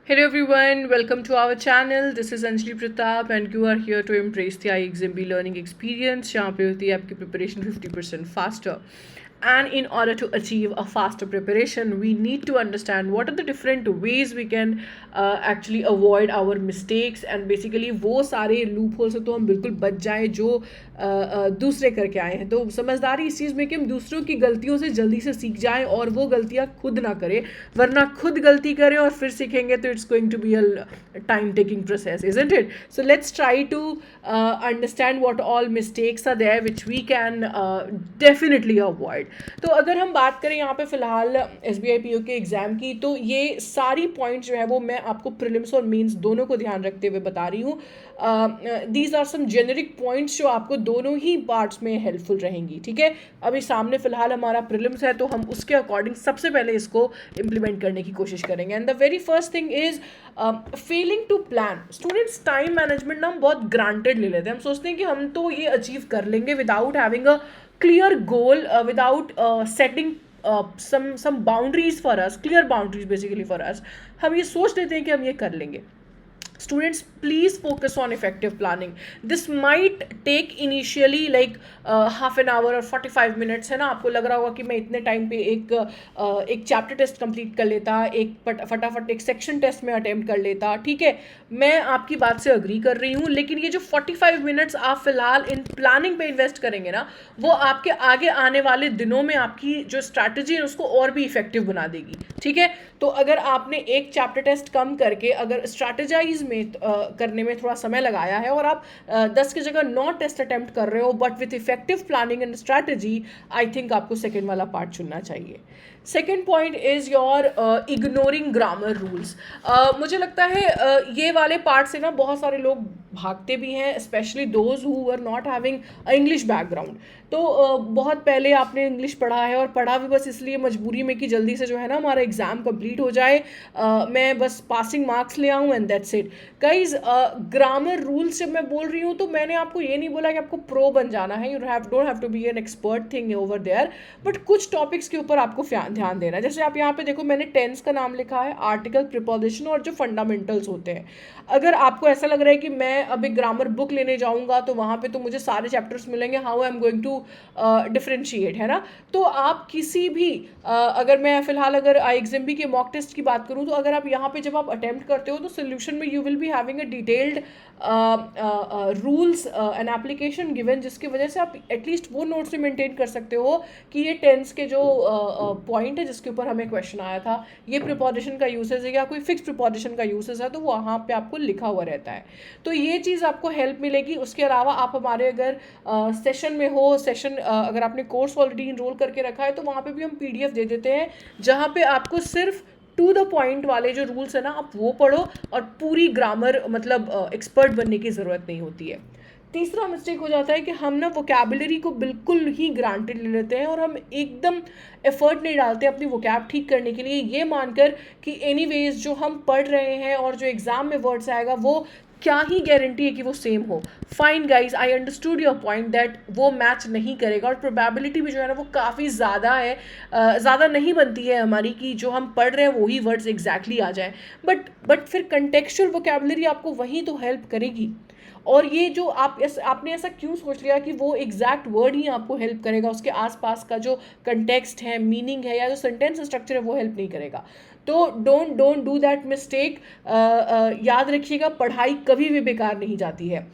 Hello everyone, welcome to our channel. This is Anjali Pratap and you are here to embrace the iExamB learning experience जहाँ पे होती है आपकी preparation 50% faster. And in order to achieve a faster preparation, we need to understand what are the different ways we can actually avoid our mistakes and basically वो सारे loopholes से तो हम बिल्कुल बच जाएं जो दूसरे करके आए हैं. तो समझदारी इस चीज़ में कि हम दूसरों की गलतियों से जल्दी से सीख जाएं और वो गलतियां खुद ना करें, वरना खुद गलती करें और फिर सीखेंगे तो it's going to be a time taking process, isn't it? So let's try to understand what all mistakes are there which we can definitely avoid. तो अगर हम बात करें यहाँ पे फिलहाल SBI PO के एग्ज़ाम की, तो ये सारी पॉइंट्स जो है वो मैं आपको प्रीलिम्स और मेंस दोनों को ध्यान रखते हुए बता रही हूँ. These are some generic points जो आपको दोनों ही पार्ट्स में हेल्पफुल रहेंगी. ठीक है, अभी सामने फिलहाल हमारा प्रीलिम्स है तो हम उसके अकॉर्डिंग सबसे पहले इसको इम्प्लीमेंट करने की कोशिश करेंगे. And the very first thing is failing to plan. Students time management ना हम बहुत ग्रांटेड ले लेते हैं. हम सोचते हैं कि हम तो ये अचीव कर लेंगे without having a clear goal, without setting some boundaries for us, clear boundaries basically for us. हम ये सोच लेते हैं कि हम ये कर लेंगे. Students, please focus on effective planning. This might take initially like half an hour or 45 minutes. है ना, आपको लग रहा होगा कि मैं इतने टाइम पे एक चैप्टर टेस्ट कंप्लीट कर लेता, एक फटाफट एक सेक्शन टेस्ट में अटेम्प्ट कर लेता. ठीक है, मैं आपकी बात से अग्री कर रही हूँ, लेकिन ये जो 45 मिनट्स आप फिलहाल इन प्लानिंग पे इन्वेस्ट करेंगे ना, वो आपके आगे आने वाले दिनों में आपकी जो स्ट्रैटेजी है उसको और भी इफेक्टिव बना देगी. ठीक है, तो अगर आपने एक चैप्टर टेस्ट कम करके अगर स्ट्रैटेजाइज में करने में थोड़ा समय लगाया है और आप 10 की जगह 9 टेस्ट अटेम्प्ट कर रहे हो but with effective planning and strategy, I think आपको सेकेंड वाला पार्ट चुनना चाहिए. Second point is your ignoring grammar rules. मुझे लगता है ये वाले पार्ट से ना बहुत सारे लोग भागते भी हैं, specially those who are not having English background. तो बहुत पहले आपने इंग्लिश पढ़ा है और पढ़ा भी बस इसलिए मजबूरी में कि जल्दी से जो है ना हमारा एग्ज़ाम कंप्लीट हो जाए, मैं बस पासिंग मार्क्स ले आऊँ and that's it. Guys, grammar rules जब मैं बोल रही हूँ तो मैंने आपको ये नहीं बोला कि आपको प्रो बन जाना है. You don't have to be an expert thing over there, but कुछ टॉपिक्स के ऊपर आपको ध्यान देना है. जैसे आप यहाँ पे देखो, मैंने टेंस का नाम लिखा है, आर्टिकल, प्रीपोजिशन और जो फंडामेंटल्स होते हैं. अगर आपको ऐसा लग रहा है कि मैं अभी ग्रामर बुक लेने जाऊँगा तो वहाँ पे तो मुझे सारे चैप्टर्स मिलेंगे, how I am going to differentiate, है ना. तो आप किसी भी अगर मैं फिलहाल अगर iExamB के मॉक टेस्ट की बात करूँ, तो अगर आप यहाँ पे जब आप अटेम्प्ट करते हो तो सोल्यूशन में you will be having a detailed rules and application given, जिसकी वजह से आप एटलीस्ट वो नोट्स में मेंटेन कर सकते हो कि ये टेंस के जो पॉइंट है जिसके ऊपर हमें क्वेश्चन आया था, ये प्रीपोजिशन का यूसेज है या कोई फिक्स प्रीपोजिशन का यूसेज है, तो वहाँ पे आपको लिखा हुआ रहता है. तो ये चीज़ आपको हेल्प मिलेगी. उसके अलावा आप हमारे अगर सेशन में हो, सेशन अगर आपने कोर्स ऑलरेडी इनरोल करके रखा है तो वहाँ पे भी हम PDF दे देते हैं जहाँ पे आपको सिर्फ टू द पॉइंट वाले जो रूल्स है ना आप वो पढ़ो और पूरी ग्रामर मतलब एक्सपर्ट बनने की ज़रूरत नहीं होती है. तीसरा मिस्टेक हो जाता है कि हम ना वोकैबुलरी को बिल्कुल ही ग्रांटेड ले लेते हैं और हम एकदम एफर्ट नहीं डालते अपनी वोकैब ठीक करने के लिए, ये मानकर कि एनीवेज जो हम पढ़ रहे हैं और जो एग्ज़ाम में वर्ड्स आएगा वो क्या ही गारंटी है कि वो सेम हो. Fine guys, I understood your point that वो मैच नहीं करेगा और प्रोबेबिलिटी भी जो है ना वो काफ़ी ज़्यादा है, ज़्यादा नहीं बनती है हमारी कि जो हम पढ़ रहे हैं वही वर्ड्स एग्जैक्टली आ जाएं. बट फिर कंटेक्चुअल वोकैबुलरी आपको वहीं तो हेल्प करेगी. और ये जो आपने ऐसा क्यों सोच लिया कि वो एग्जैक्ट वर्ड ही आपको हेल्प करेगा, उसके आसपास का जो कंटेक्स्ट है, मीनिंग है या जो सेंटेंस स्ट्रक्चर है वो हेल्प नहीं करेगा. तो डोंट डू दैट मिस्टेक. याद रखिएगा, पढ़ाई कभी भी बेकार नहीं जाती है.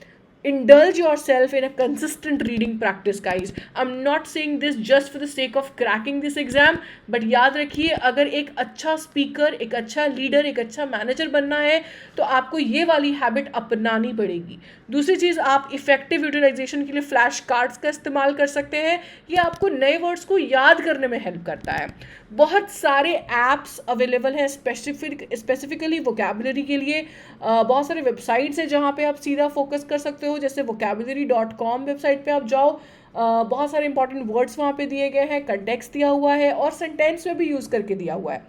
Indulge yourself in a consistent reading practice, guys. I'm not saying this just for the sake of cracking this exam, but याद रखिए, अगर एक अच्छा स्पीकर, एक अच्छा लीडर, एक अच्छा मैनेजर बनना है तो आपको ये वाली हैबिट अपनानी पड़ेगी. दूसरी चीज़, आप इफेक्टिव यूटिलाइजेशन के लिए फ्लैश कार्ड्स का इस्तेमाल कर सकते हैं. ये आपको नए वर्ड्स को याद करने में हेल्प करता है. बहुत सारे ऐप्स अवेलेबल हैं स्पेसिफिकली वोकैबुलरी के लिए. बहुत सारे वेबसाइट्स हैं जहाँ पे आप सीधा फोकस कर सकते हो. जैसे vocabulary.com वेबसाइट पे आप जाओ, बहुत सारे इंपॉर्टेंट वर्ड्स वहाँ पे दिए गए हैं, कंटेक्स्ट दिया हुआ है और सेंटेंस में भी यूज़ करके दिया हुआ है.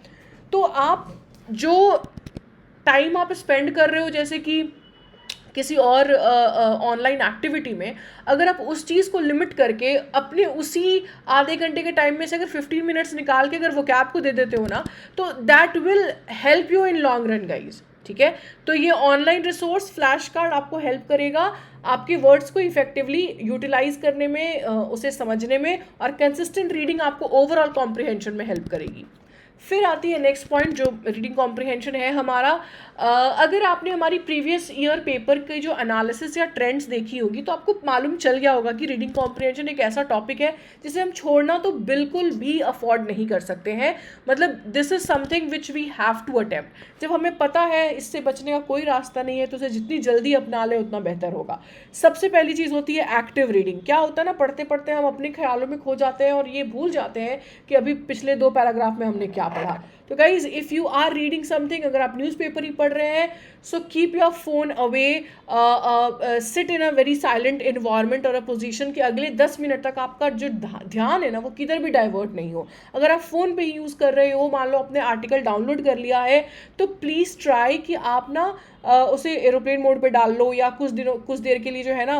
तो आप जो टाइम आप स्पेंड कर रहे हो जैसे कि किसी और ऑनलाइन एक्टिविटी में, अगर आप उस चीज़ को लिमिट करके अपने उसी आधे घंटे के टाइम में से अगर 15 मिनट्स निकाल के अगर वो कैब को दे देते हो ना, तो that will help you in long run guys. ठीक है। तो ये ऑनलाइन रिसोर्स फ्लैश कार्ड आपको हेल्प करेगा आपके वर्ड्स को इफेक्टिवली यूटिलाइज करने में, उसे समझने में, और कंसिस्टेंट रीडिंग आपको ओवरऑल कॉम्प्रिहेंशन में हेल्प करेगी। फिर आती है नेक्स्ट पॉइंट जो रीडिंग कॉम्प्रिहेंशन है हमारा। अगर आपने हमारी प्रीवियस ईयर पेपर के जो एनालिसिस या ट्रेंड्स देखी होगी तो आपको मालूम चल गया होगा कि रीडिंग कॉम्प्रिहेंशन एक ऐसा टॉपिक है जिसे हम छोड़ना तो बिल्कुल भी अफोर्ड नहीं कर सकते हैं। मतलब this is something which we have to attempt. जब हमें पता है इससे बचने का कोई रास्ता नहीं है तो उसे जितनी जल्दी अपना ले उतना बेहतर होगा। सबसे पहली चीज़ होती है एक्टिव रीडिंग। क्या होता है ना, पढ़ते पढ़ते हम अपने ख्यालों में खो जाते हैं और ये भूल जाते हैं कि अभी पिछले 2 पैराग्राफ में हमने क्या पढ़ा। तो guys if you are reading something, अगर आप न्यूज़पेपर ही पढ़ रहे हैं, so keep your phone away, sit in a very silent environment और अ पोजीशन कि अगले 10 मिनट तक आपका जो ध्यान है ना वो किधर भी डाइवर्ट नहीं हो। अगर आप फ़ोन पे ही यूज़ कर रहे हो, मान लो आपने आर्टिकल डाउनलोड कर लिया है, तो प्लीज़ ट्राई कि आप ना उसे एरोप्लेन मोड पे डाल लो या कुछ देर के लिए जो है ना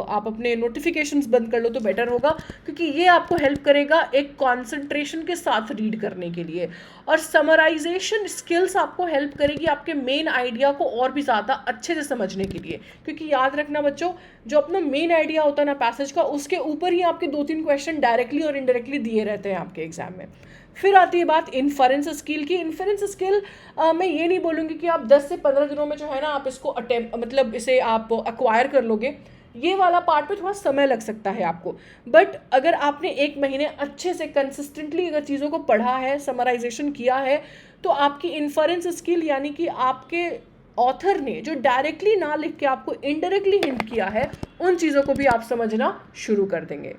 आप अपने नोटिफिकेशंस बंद कर लो तो बेटर होगा, क्योंकि ये आपको हेल्प करेगा एक कंसंट्रेशन के साथ रीड करने के लिए। और समराइजेशन स्किल्स आपको हेल्प करेगी आपके मेन आइडिया को और भी ज़्यादा अच्छे से समझने के लिए, क्योंकि याद रखना बच्चों, जो अपना मेन आइडिया होता है ना पैसेज का, उसके ऊपर ही आपके 2-3 क्वेश्चन डायरेक्टली और इनडायरेक्टली दिए रहते हैं आपके एग्जाम में। फिर आती है बात इन्फरेंस स्किल की। इन्फरेंस स्किल मैं ये नहीं बोलूँगी कि आप 10 से 15 दिनों में जो है ना आप इसको मतलब इसे आप अक्वायर कर लोगे। ये वाला पार्ट पे थोड़ा समय लग सकता है आपको, बट अगर आपने 1 महीने अच्छे से कंसिस्टेंटली अगर चीज़ों को पढ़ा है, समराइजेशन किया है, तो आपकी इन्फरेंस स्किल यानी कि आपके ऑथर ने जो डायरेक्टली ना लिख के आपको इनडायरेक्टली हिंट किया है, उन चीज़ों को भी आप समझना शुरू कर देंगे।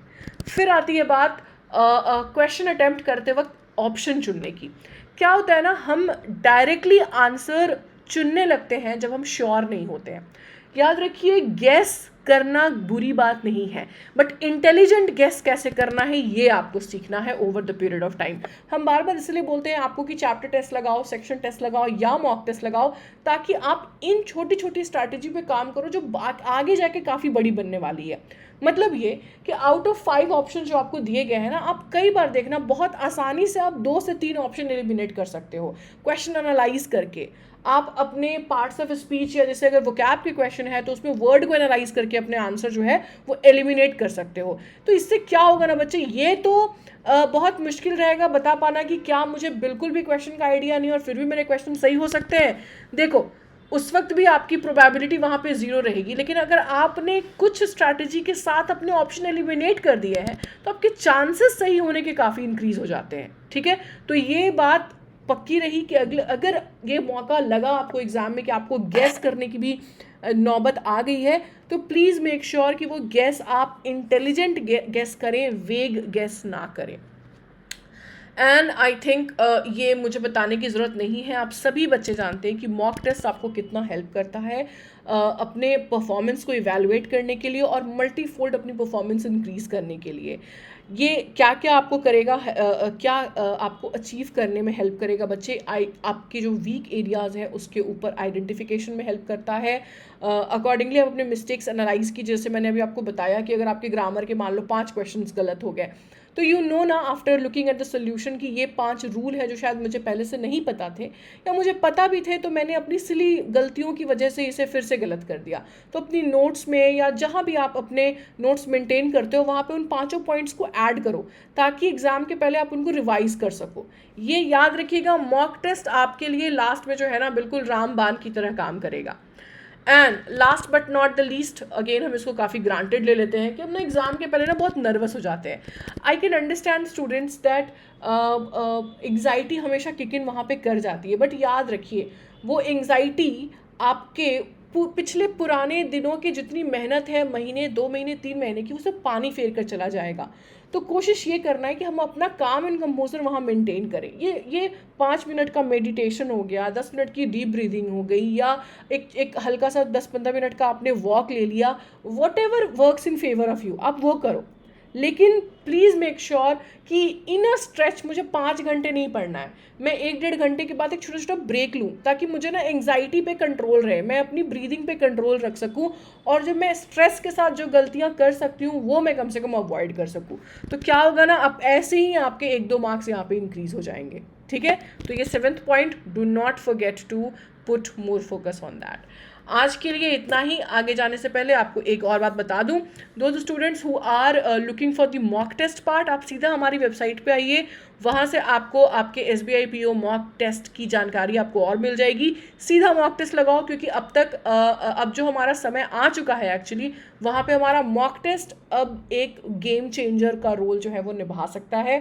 फिर आती है बात क्वेश्चन अटेम्प्ट करते वक्त ऑप्शन चुनने की। क्या होता है ना, हम डायरेक्टली आंसर चुनने लगते हैं जब हम श्योर नहीं होते हैं। याद रखिए, गेस करना बुरी बात नहीं है, बट इंटेलिजेंट गेस कैसे करना है ये आपको सीखना है over the period of time. हम बार बार इसलिए बोलते हैं आपको कि चैप्टर टेस्ट लगाओ, सेक्शन टेस्ट लगाओ या मॉक टेस्ट लगाओ, ताकि आप इन छोटी छोटी स्ट्रैटेजी पे काम करो जो आगे जाके काफ़ी बड़ी बनने वाली है। मतलब ये कि आउट ऑफ 5 ऑप्शन जो आपको दिए गए हैं ना, आप कई बार देखना बहुत आसानी से आप 2 से 3 ऑप्शन एलिमिनेट कर सकते हो क्वेश्चन एनालाइज करके। आप अपने पार्ट्स ऑफ स्पीच या जैसे अगर वोकैब के क्वेश्चन है तो उसमें वर्ड को एनालाइज करके अपने आंसर जो है वो एलिमिनेट कर सकते हो। तो इससे क्या होगा ना बच्चे, ये तो बहुत मुश्किल रहेगा बता पाना कि क्या मुझे बिल्कुल भी क्वेश्चन का आइडिया नहीं और फिर भी मेरे क्वेश्चन सही हो सकते हैं। देखो, उस वक्त भी आपकी प्रोबेबिलिटी वहाँ पे 0 रहेगी, लेकिन अगर आपने कुछ स्ट्रैटेजी के साथ अपने ऑप्शन एलिमिनेट कर दिए हैं तो आपके चांसेस सही होने के काफ़ी इंक्रीज हो जाते हैं। ठीक है, तो ये बात पक्की रही कि अगर ये मौका लगा आपको एग्जाम में कि आपको गैस करने की भी नौबत आ गई है, तो प्लीज़ मेक श्योर कि वो गैस आप इंटेलिजेंट गैस करें, वेग गैस ना करें। एंड आई थिंक ये मुझे बताने की ज़रूरत नहीं है, आप सभी बच्चे जानते हैं कि मॉक टेस्ट आपको कितना हेल्प करता है अपने परफॉर्मेंस को इवैल्यूएट करने के लिए और मल्टीफोल्ड अपनी परफॉर्मेंस इंक्रीज़ करने के लिए। ये क्या क्या आपको करेगा, क्या आपको अचीव करने में हेल्प करेगा बच्चे, आपके जो वीक एरियाज़ हैं उसके ऊपर आइडेंटिफिकेशन में हेल्प करता है। अकॉर्डिंगली आप अपने मिस्टेक्स एनालाइज की, जैसे मैंने अभी आपको बताया कि अगर आपके ग्रामर के मान लो 5 क्वेश्चंस गलत हो गए, तो यू नो ना after looking at the solution कि ये 5 रूल है जो शायद मुझे पहले से नहीं पता थे या मुझे पता भी थे तो मैंने अपनी सिली गलतियों की वजह से इसे फिर से गलत कर दिया। तो अपनी नोट्स में या जहाँ भी आप अपने नोट्स मेंटेन करते हो वहाँ पे उन 5 पॉइंट्स को ऐड करो ताकि एग्जाम के पहले आप उनको रिवाइज कर सको। ये याद रखिएगा, मॉक टेस्ट आपके लिए लास्ट में जो है ना बिल्कुल रामबाण की तरह काम करेगा। And last but not the least, again हम इसको काफ़ी ग्रांटेड ले लेते हैं कि हम ना एग्ज़ाम के पहले ना बहुत नर्वस हो जाते हैं। I can understand students that anxiety हमेशा किक इन वहाँ पे कर जाती है, बट याद रखिए वो एंग्जाइटी आपके पिछले पुराने दिनों की जितनी मेहनत है, महीने 2 महीने 3 महीने की, वो सब पानी फेर कर चला जाएगा। तो कोशिश ये करना है कि हम अपना काम एंड कंपोजर वहाँ मेंटेन करें। ये 5 मिनट का मेडिटेशन हो गया, 10 मिनट की डीप ब्रीदिंग हो गई, या एक हल्का सा 10-15 मिनट का आपने वॉक ले लिया, what ever works in favour of you, आप वो करो। लेकिन प्लीज़ मेक श्योर कि इन अ स्ट्रेच मुझे 5 घंटे नहीं पढ़ना है, मैं 1-1.5 घंटे के बाद एक छोटा छोटा ब्रेक लूँ ताकि मुझे ना एंग्जाइटी पे कंट्रोल रहे, मैं अपनी ब्रीदिंग पे कंट्रोल रख सकूँ और जो मैं स्ट्रेस के साथ जो गलतियाँ कर सकती हूँ वो मैं कम से कम अवॉइड कर सकूँ। तो क्या होगा ना, अब ऐसे ही आपके 1-2 मार्क्स यहाँ पे इंक्रीज हो जाएंगे। ठीक है, तो ये 7th point, do not forget to put more focus on that. आज के लिए इतना ही. आगे जाने से पहले आपको एक और बात बता दूं, those students who are looking for the mock test part, आप सीधा हमारी वेबसाइट पे आइए, वहाँ से आपको आपके SBI PO मॉक टेस्ट की जानकारी आपको और मिल जाएगी. सीधा मॉक टेस्ट लगाओ, क्योंकि अब तक अब जो हमारा समय आ चुका है एक्चुअली, वहाँ पे हमारा मॉक टेस्ट अब एक गेम चेंजर का रोल जो है वो निभा सकता है.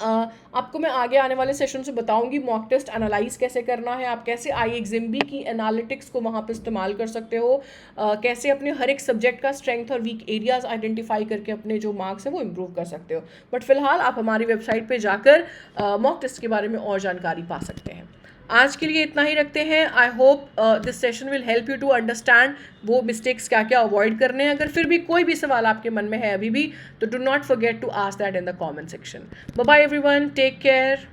आपको मैं आगे आने वाले सेशन से बताऊंगी मॉक टेस्ट एनालाइज कैसे करना है, आप कैसे iExamB की एनालिटिक्स को वहाँ पे इस्तेमाल कर सकते हो, कैसे अपने हर एक सब्जेक्ट का स्ट्रेंथ और वीक एरियाज आइडेंटिफाई करके अपने जो मार्क्स है वो इम्प्रूव कर सकते हो. बट फिलहाल आप हमारी वेबसाइट पे जाकर मॉक टेस्ट के बारे में और जानकारी पा सकते हैं. आज के लिए इतना ही रखते हैं. I hope this session will help you to understand वो मिस्टेक्स क्या क्या अवॉइड करने हैं. अगर फिर भी कोई भी सवाल आपके मन में है अभी भी, तो do not forget to ask that in the comment section. Bye bye everyone, take care.